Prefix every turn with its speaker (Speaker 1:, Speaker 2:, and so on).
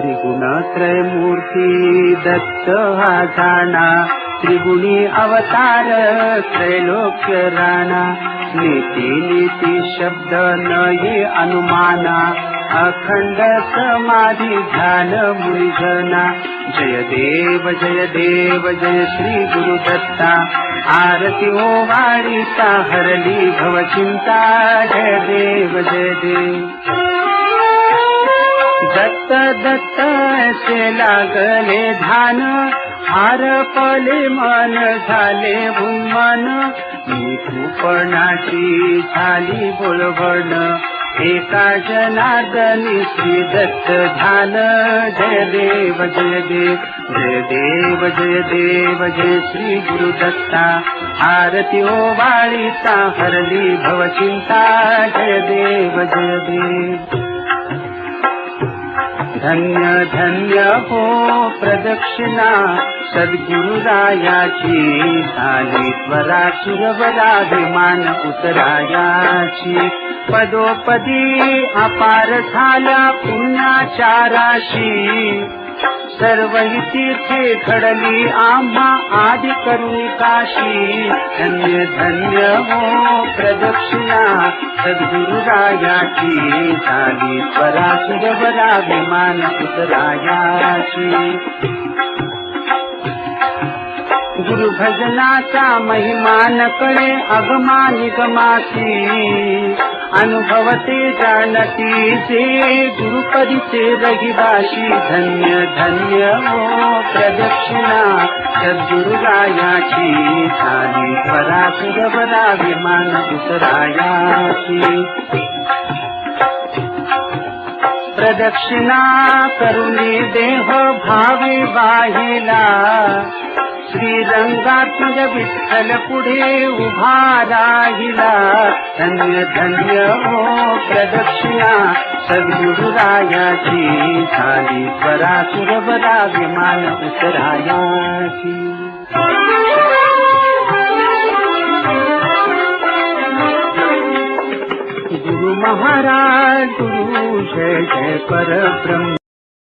Speaker 1: त्रिगुणत्रय मूर्ती दत्त हा जाणा, त्रिगुणी अवतार त्रैलोक्य राणा। नीती नीती शब्द न ये अनुमाना, अखंड समाधि ध्यान मुनिजना। जय देव जय श्री गुरु दत्ता, आरती ओ वारिता हरली भव चिंता। जय देव दत्त दत्त ऐसे लागले ध्यान, हारपले मन झाले उन्मन। निरूपणाची झाली बोलवण, एका जनार्दनी श्री दत्त ध्यान। जय देव जय श्री गुरु दत्ता, आरती ओ वाळीता हरली भव चिंता। जय देव धन्य धन्य हो प्रदक्षिणा, सद्गुरुरायाची झाली त्वरा। सुरवरा विमान उतरायाची, पदोपदी अपार झाल्या पुण्याचाराशी। सर्व तीर्थे घडली आम्हा आदि करुणी काशी। धन्य धन्य हो प्रदक्षिणा, सद्गुरुरायाची झाली त्वरा। सुरवरा विमान उतरायाची, गुरु भजनाचा महिमा न कळे अगमा निगमासी। अनुभवते जाणती जे गुरुपदीचे रहिवाशी। धन्य धन्य हो प्रदक्षिणा, सद्गुरुरायाची झाली त्वरा। सुरवरा विमान उतरायाची, प्रदक्षिणा करुणी देह भावे वाहिला। श्रीरंगात्मज विठ्ठल पुढे उभा राहिला। धन्य धन्य हो प्रदक्षिणा, सद्गुरुरायाची झाली त्वरा। सुरवरा विमान उतरायाची, गुरु महाराज गुरु जय जय परब्रह्म।